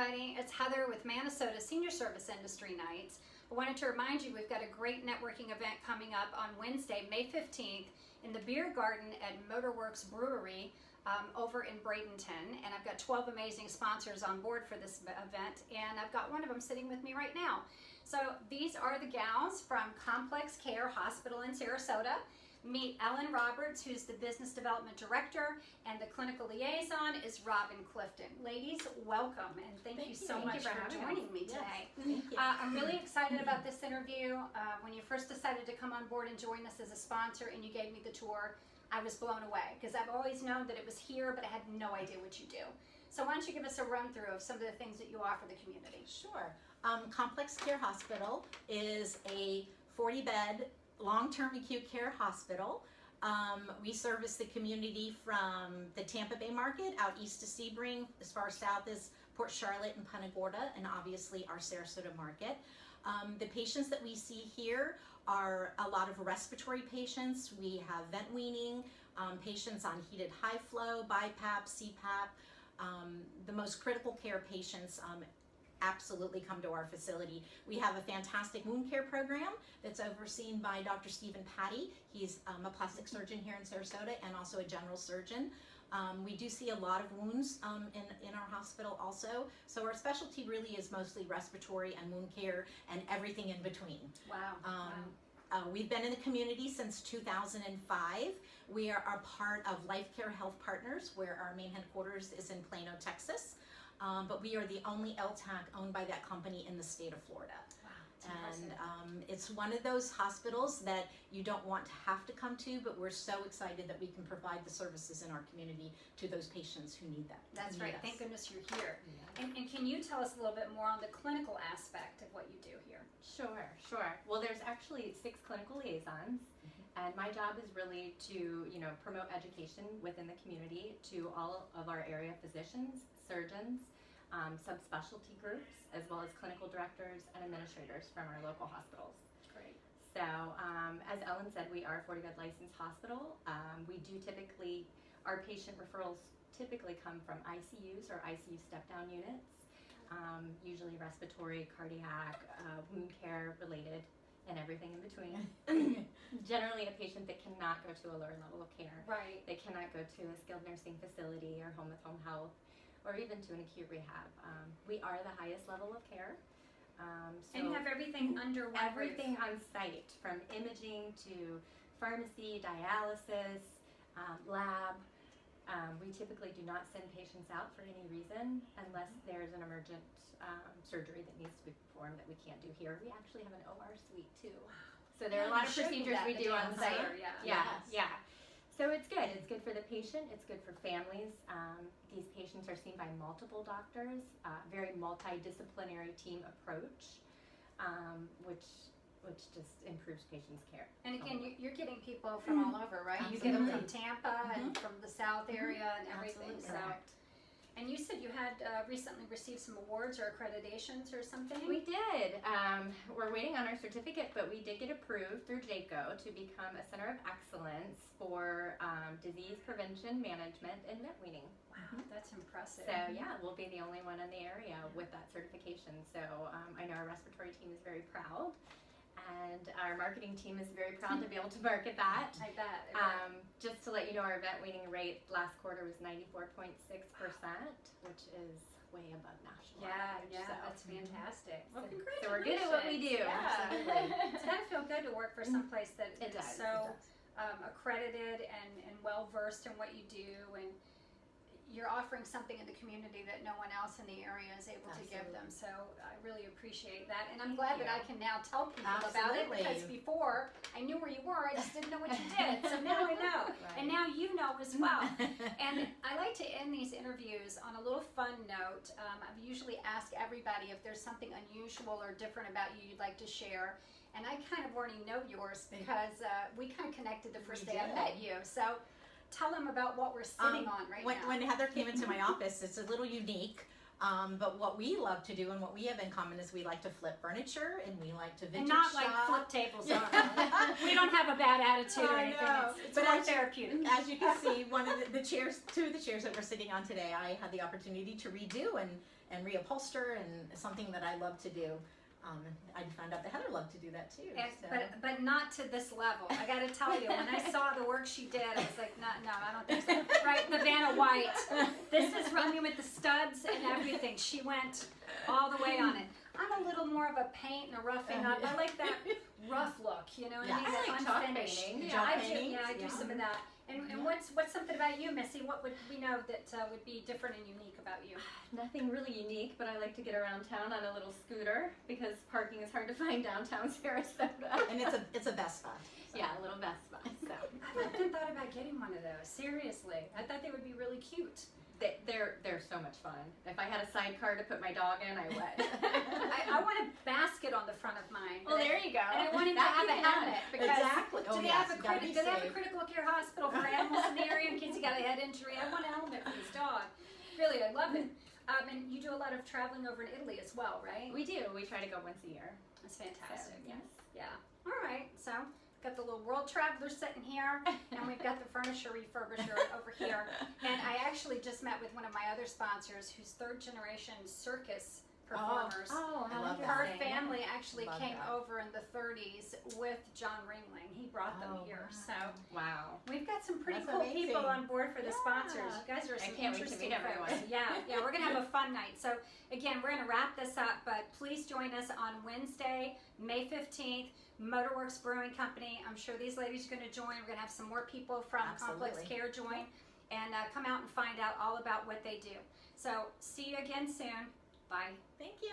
everybody. It's Heather with Minnesota Senior Service Industry Nights. I wanted to remind you we've got a great networking event coming up on Wednesday, May 15th in the Beer Garden at Motorworks Brewery over in Bradenton. And I've got 12 amazing sponsors on board for this event, and I've got one of them sitting with me right now. So these are the gals from Complex Care Hospital in Sarasota. Meet Ellen Roberts, who's the Business Development Director, and the Clinical Liaison is Robin Clifton. Ladies, welcome, and thank you so much for joining me today. Thank you. I'm really excited about this interview. When you first decided to come on board and join us as a sponsor and you gave me the tour, I was blown away because I've always known that it was here, but I had no idea what you do. So why don't you give us a run through of some of the things that you offer the community? Sure. Complex Care Hospital is a 40-bed long-term acute care hospital. We service the community from the Tampa Bay market out east to Sebring, as far south as Port Charlotte and Punta Gorda, and obviously our Sarasota market. The patients that we see here are a lot of respiratory patients. We have vent weaning, patients on heated high flow, BiPAP, CPAP. The most critical care patients absolutely come to our facility. We have a fantastic wound care program that's overseen by Dr. Stephen Patty. He's a plastic surgeon here in Sarasota and also a general surgeon. We do see a lot of wounds in our hospital also. So our specialty really is mostly respiratory and wound care and everything in between. Wow. We've been in the community since 2005. We are part of Life Care Health Partners, where our main headquarters is in Plano, Texas. But we are the only LTAC owned by that company in the state of Florida. Wow, and it's one of those hospitals that you don't want to have to come to, but we're so excited that we can provide the services in our community to those patients who need that. That's right. Us. Thank goodness you're here. Yeah. And can you tell us a little bit more on the clinical aspect of what you do here? Sure. Well, there's actually 6 clinical liaisons, and my job is really to, promote education within the community to all of our area physicians, surgeons, subspecialty groups, as well as clinical directors and administrators from our local hospitals. Great. So, as Ellen said, we are a 40-bed licensed hospital. Our patient referrals typically come from ICUs or ICU step-down units, usually respiratory, cardiac, wound care related, and everything in between. Generally a patient that cannot go to a lower level of care. Right. They cannot go to a skilled nursing facility or home with home health, or even to an acute rehab. We are the highest level of care. So and you have everything under one everything roof. on site, from imaging to pharmacy, dialysis, lab. We typically do not send patients out for any reason unless there's an emergent surgery that needs to be performed that we can't do here. We actually have an OR suite too. So there are a lot of procedures we do on site. Yeah. So it's good. It's good for the patient. It's good for families. These patients are seen by multiple doctors. Very multidisciplinary team approach, which just improves patients' care. And again, you're getting people from all over, right? Absolutely. You get them from Tampa and from the South area and everything. Absolutely. So. Correct. And you said you had recently received some awards or accreditations or something? We did. We're waiting on our certificate, but we did get approved through JACO to become a Center of Excellence for Disease Prevention, Management, and Vent Weaning. Wow, that's impressive. So yeah, we'll be the only one in the area with that certification. So I know our respiratory team is very proud, and our marketing team is very proud to be able to market that. I bet. Just to let you know, our vent weaning rate last quarter was 94.6%, which is way above national average. Yeah, so. That's fantastic. Well, So congratulations. we're good at what we do. Yeah. Absolutely. It's got to feel good to work for some place that It is does. so accredited and well versed in what you do, and you're offering something in the community that no one else in the area is able to give them. So I really appreciate that, and I'm glad that I can now tell people about it, because before I knew where you were, I just didn't know what you did. So now I know, and now you know as well. And I like to end these interviews on a little fun note. I've usually asked everybody if there's something unusual or different about you you'd like to share. And I kind of already know yours because we kind of connected the first day I met you. So tell them about what we're sitting on right now. When Heather came into my office, it's a little unique. But what we love to do and what we have in common is we like to flip furniture and we like to vintage and not shop. like flip tables. We don't have a bad attitude or I anything. know. It's But more as you- therapeutic. As you can see, one of the chairs, two of the chairs that we're sitting on today, I had the opportunity to redo and reupholster, and something that I love to do. I found out that Heather loved to do that too. And, So. but not to this level. I got to tell you, when I saw the work she did, I was like, no, I don't think so. Right, the Vanna White. This is running with the studs and everything. She went all the way on it. I'm a little more of a paint and a roughing up. I like that rough look, you know what I mean? I That like chalk unfinished. painting. Chalk I do. paintings, Yeah, I do yeah. some of that. And Yeah. what's something about you, Missy? What would we know that would be different and unique about you? Nothing really unique, but I like to get around town on a little scooter because parking is hard to find downtown Sarasota. And it's a Vespa. So. Yeah, a little Vespa. So I've often thought about getting one of those. Seriously, I thought they would be really cute. they're so much fun. If I had a sidecar to put my dog in, I would. I want a basket on the front of mine. Well, there you go. And I want him to That have a can be done. helmet because Exactly. Oh, do they yes, have a you gotta be do they have a safe. critical care hospital for animals in the area in case you got a head injury? I want a helmet for this dog. Really, I love it. And you do a lot of traveling over in Italy as well, right? We do. We try to go once a year. That's So, fantastic. yes. Yeah. All right. So got the little world traveler sitting here, and we've got the furniture refurbisher over here. And I actually just met with one of my other sponsors, who's third generation circus performers. Oh, I how love that. Her interesting. family actually Love came that. over in the 30s with John Ringling. He brought them Oh, here. wow. So Wow. we've got some pretty That's cool amazing. people on board for the Yeah. sponsors. You guys are I some can't wait to interesting meet folks. everyone. Yeah, we're gonna have a fun night. So again, we're gonna wrap this up, but please join us on Wednesday, May 15th. Motorworks Brewing Company. I'm sure these ladies are gonna join. We're gonna have some more people from Complex Absolutely. Care join, and come out and find out all about what they do. So see you again soon. Bye. Thank you.